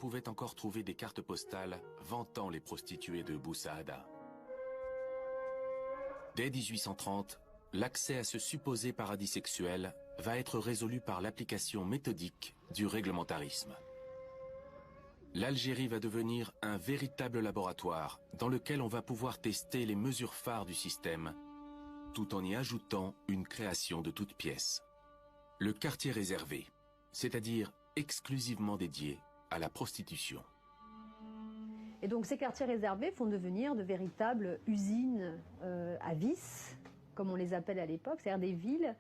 pouvait encore trouver des cartes postales vantant les prostituées de Bou Saada. Dès 1830, l'accès à ce supposé paradis sexuel va être résolu par l'application méthodique du réglementarisme. L'Algérie va devenir un véritable laboratoire dans lequel on va pouvoir tester les mesures phares du système, tout en y ajoutant une création de toutes pièces. Le quartier réservé, c'est-à-dire exclusivement dédié à la prostitution. Et donc ces quartiers réservés vont devenir de véritables usines à vices, comme on les appelle à l'époque, c'est-à-dire des villes,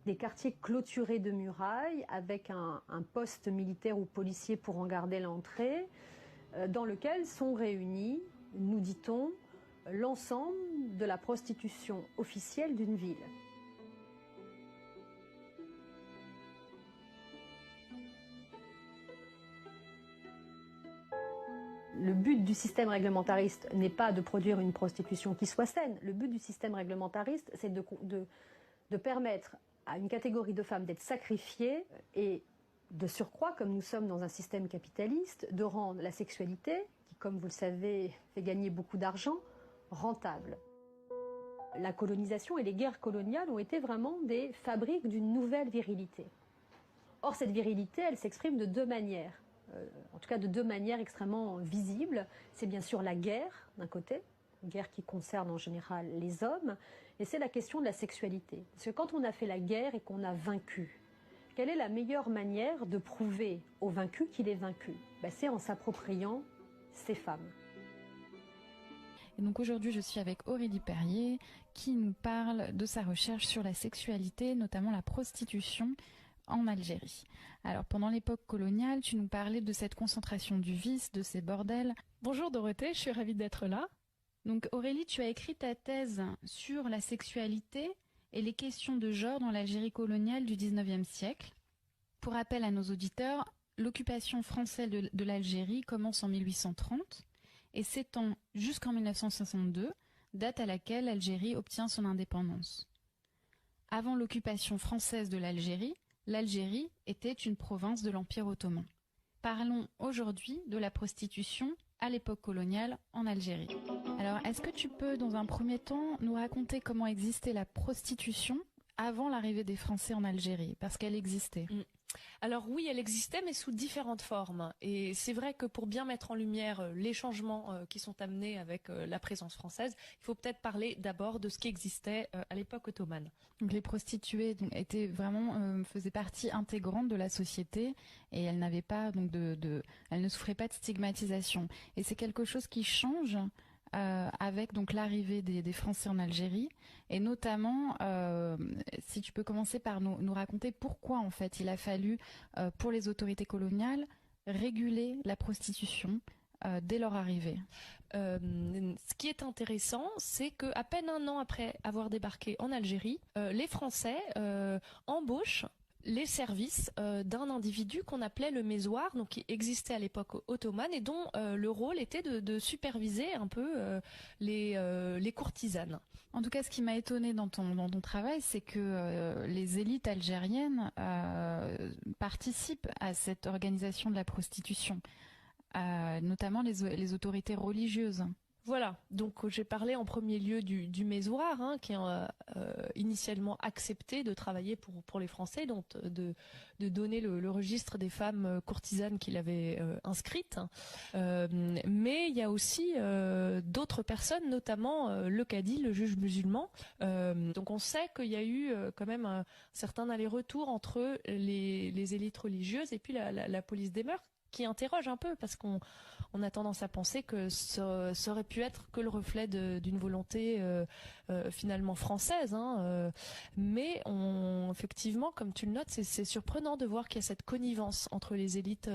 des quartiers clôturés de murailles avec un poste militaire ou policier pour en garder l'entrée, dans lequel sont réunis, nous dit-on, l'ensemble de la prostitution officielle d'une ville. Le but du système réglementariste n'est pas de produire une prostitution qui soit saine. Le but du système réglementariste, c'est de permettre à une catégorie de femmes d'être sacrifiées et de surcroît, comme nous sommes dans un système capitaliste, de rendre la sexualité, qui comme vous le savez fait gagner beaucoup d'argent, rentable. La colonisation et les guerres coloniales ont été vraiment des fabriques d'une nouvelle virilité. Or cette virilité, elle s'exprime de deux manières. En tout cas de deux manières extrêmement visibles. C'est bien sûr la guerre, d'un côté, une guerre qui concerne en général les hommes, et c'est la question de la sexualité. Parce que quand on a fait la guerre et qu'on a vaincu, quelle est la meilleure manière de prouver au vaincu qu'il est vaincu? C'est en s'appropriant ces femmes. Et donc aujourd'hui, je suis avec Aurélie Perrier qui nous parle de sa recherche sur la sexualité, notamment la prostitution en Algérie. Alors pendant l'époque coloniale, tu nous parlais de cette concentration du vice, de ces bordels. Bonjour Dorothée, je suis ravie d'être là. Donc Aurélie, tu as écrit ta thèse sur la sexualité et les questions de genre dans l'Algérie coloniale du 19e siècle. Pour rappel à nos auditeurs, l'occupation française de l'Algérie commence en 1830 et s'étend jusqu'en 1962, date à laquelle l'Algérie obtient son indépendance. Avant l'occupation française de l'Algérie, l'Algérie était une province de l'Empire ottoman. Parlons aujourd'hui de la prostitution à l'époque coloniale en Algérie. Alors, est-ce que tu peux, dans un premier temps, nous raconter comment existait la prostitution avant l'arrivée des Français en Algérie? Parce qu'elle existait. Alors oui, elle existait, mais sous différentes formes. Et c'est vrai que pour bien mettre en lumière les changements qui sont amenés avec la présence française, il faut peut-être parler d'abord de ce qui existait à l'époque ottomane. Donc les prostituées étaient vraiment faisaient partie intégrante de la société et elles n'avaient pas elles ne souffraient pas de stigmatisation. Et c'est quelque chose qui change avec donc l'arrivée des Français en Algérie et notamment si tu peux commencer par nous raconter pourquoi en fait il a fallu pour les autorités coloniales réguler la prostitution dès leur arrivée. Ce qui est intéressant, c'est qu'à peine un an après avoir débarqué en Algérie, les Français embauchent les services d'un individu qu'on appelait le mésoir, donc qui existait à l'époque ottomane et dont le rôle était de superviser un peu les courtisanes. En tout cas, ce qui m'a étonnée dans ton travail, c'est que les élites algériennes participent à cette organisation de la prostitution, notamment les autorités religieuses. Voilà, donc j'ai parlé en premier lieu du mésoir, qui a initialement accepté de travailler pour les Français, donc de donner le registre des femmes courtisanes qu'il avait inscrites. Mais il y a aussi d'autres personnes, notamment le cadi, le juge musulman. Donc on sait qu'il y a eu quand même un certain aller-retour entre les élites religieuses et puis la police des mœurs, qui interroge un peu parce qu'on a tendance à penser que ça aurait pu être que le reflet d'une volonté finalement française, mais effectivement, comme tu le notes, c'est surprenant de voir qu'il y a cette connivence entre les élites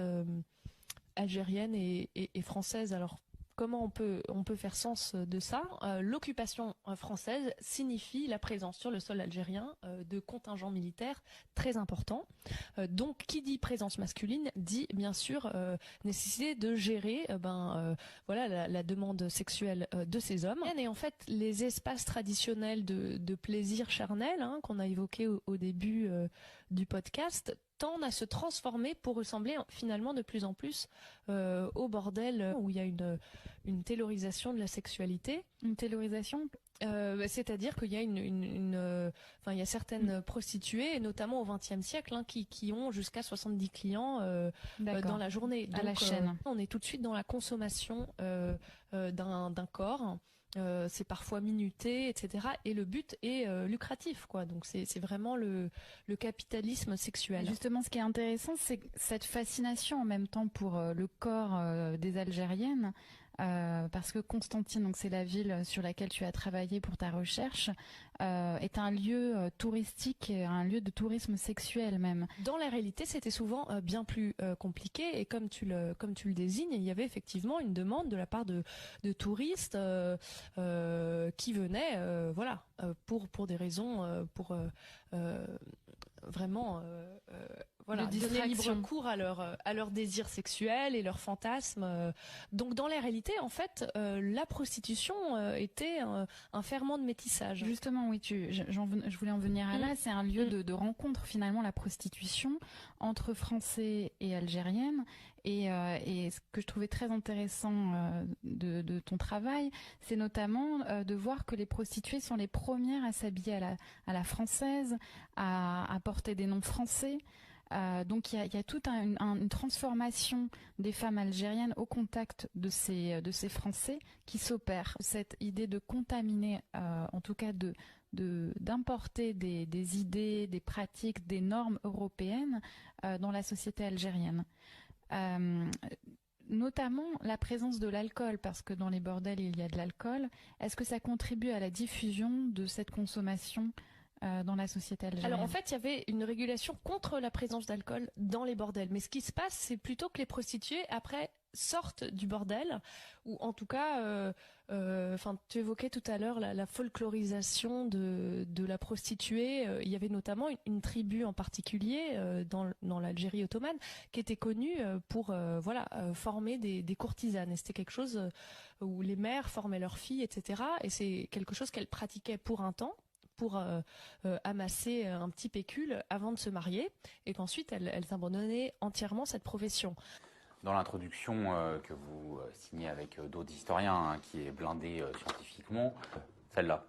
algériennes et françaises. Alors comment on peut faire sens de ça? L'occupation française signifie la présence sur le sol algérien de contingents militaires très importants. Donc, qui dit présence masculine dit bien sûr nécessité de gérer la demande sexuelle de ces hommes. Et en fait, les espaces traditionnels de plaisir charnel qu'on a évoqués au début du podcast tendent à se transformer pour ressembler finalement de plus en plus au bordel où il y a une taylorisation de la sexualité. Une taylorisation, c'est-à-dire qu'il y a il y a certaines prostituées, notamment au XXe siècle, hein, qui ont jusqu'à 70 clients dans la journée. Donc, à la chaîne. On est tout de suite dans la consommation d'un corps. C'est parfois minuté, etc. Et le but est lucratif, quoi. Donc c'est vraiment le capitalisme sexuel. Justement, ce qui est intéressant, c'est cette fascination en même temps pour le corps des Algériennes. Parce que Constantine, donc c'est la ville sur laquelle tu as travaillé pour ta recherche, est un lieu touristique, un lieu de tourisme sexuel même. Dans la réalité, c'était souvent bien plus compliqué, et comme tu le désignes, il y avait effectivement une demande de la part de touristes qui venaient, pour des raisons, vraiment voilà, donner libre cours à leur désir sexuel et leurs fantasmes. Donc dans la réalité, en fait, la prostitution était un ferment de métissage. Justement, oui, je voulais en venir à là. C'est un lieu de rencontre, finalement, la prostitution, entre Français et Algériennes. Et ce que je trouvais très intéressant de ton travail, c'est notamment de voir que les prostituées sont les premières à s'habiller à la française, à porter des noms français. Donc il y a toute une transformation des femmes algériennes au contact de ces Français qui s'opère. Cette idée de contaminer, en tout cas d'importer des idées, des pratiques, des normes européennes dans la société algérienne. Notamment la présence de l'alcool, parce que dans les bordels il y a de l'alcool. Est-ce que ça contribue à la diffusion de cette consommation dans la société algérienne? Alors en fait, il y avait une régulation contre la présence d'alcool dans les bordels. Mais ce qui se passe, c'est plutôt que les prostituées, après, sortent du bordel, ou en tout cas, tu évoquais tout à l'heure la folklorisation de la prostituée. Il y avait notamment une tribu en particulier dans l'Algérie ottomane qui était connue pour former des courtisanes. Et c'était quelque chose où les mères formaient leurs filles, etc. Et c'est quelque chose qu'elles pratiquaient pour un temps, pour amasser un petit pécule avant de se marier, et qu'ensuite elles abandonnaient entièrement cette profession. Dans l'introduction que vous signez avec d'autres historiens, hein, qui est blindée scientifiquement, celle-là.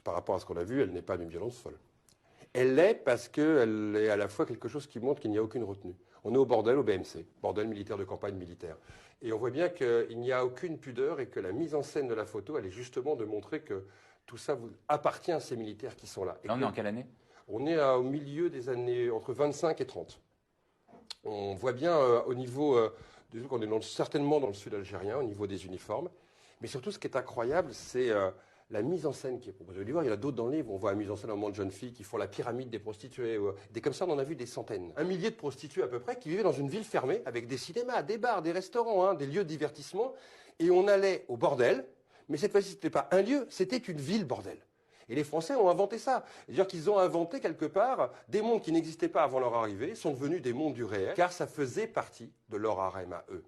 Par rapport à ce qu'on a vu, elle n'est pas d'une violence folle. Elle l'est parce qu'elle est à la fois quelque chose qui montre qu'il n'y a aucune retenue. On est au bordel, au BMC, bordel militaire de campagne militaire. Et on voit bien qu'il n'y a aucune pudeur et que la mise en scène de la photo, elle est justement de montrer que tout ça appartient à ces militaires qui sont là. Là, on est en quelle année? On est au milieu des années entre 25 et 30. On voit bien au niveau qu'on est certainement dans le sud algérien, au niveau des uniformes. Mais surtout, ce qui est incroyable, c'est la mise en scène qui est proposée. Il y en a d'autres dans le livre. On voit la mise en scène à un moment de jeunes filles qui font la pyramide des prostituées. Des comme ça, on en a vu des centaines. 1 millier de prostituées à peu près qui vivaient dans une ville fermée avec des cinémas, des bars, des restaurants, hein, des lieux de divertissement. Et on allait au bordel. Mais cette fois-ci, ce n'était pas un lieu, c'était une ville, bordel. Et les Français ont inventé ça. C'est-à-dire qu'ils ont inventé quelque part des mondes qui n'existaient pas avant leur arrivée, sont devenus des mondes du réel, car ça faisait partie de leur harem à eux,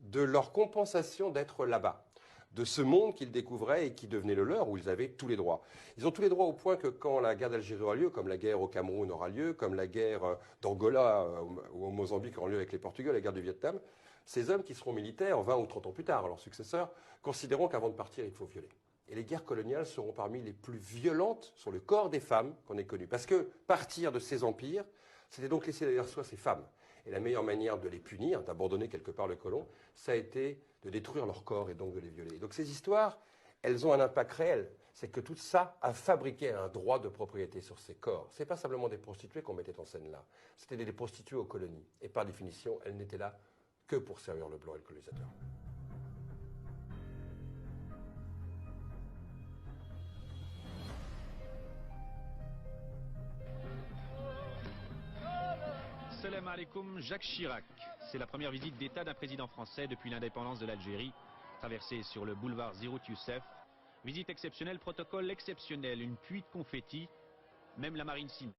de leur compensation d'être là-bas, de ce monde qu'ils découvraient et qui devenait le leur, où ils avaient tous les droits. Ils ont tous les droits au point que quand la guerre d'Algérie aura lieu, comme la guerre au Cameroun aura lieu, comme la guerre d'Angola ou au Mozambique aura lieu avec les Portugais, la guerre du Vietnam, ces hommes qui seront militaires 20 ou 30 ans plus tard, leurs successeurs, considéreront qu'avant de partir, il faut violer. Et les guerres coloniales seront parmi les plus violentes sur le corps des femmes qu'on ait connues. Parce que partir de ces empires, c'était donc laisser derrière soi ces femmes. Et la meilleure manière de les punir, d'abandonner quelque part le colon, ça a été de détruire leur corps et donc de les violer. Et donc ces histoires, elles ont un impact réel. C'est que tout ça a fabriqué un droit de propriété sur ces corps. Ce n'est pas simplement des prostituées qu'on mettait en scène là. C'était des prostituées aux colonies. Et par définition, elles n'étaient là que pour servir le blanc et le colonisateur. Salam alaikum, Jacques Chirac. C'est la première visite d'État d'un président français depuis l'indépendance de l'Algérie. Traversée sur le boulevard Zirout Youssef. Visite exceptionnelle, protocole exceptionnel, une pluie de confettis. Même la marine cible.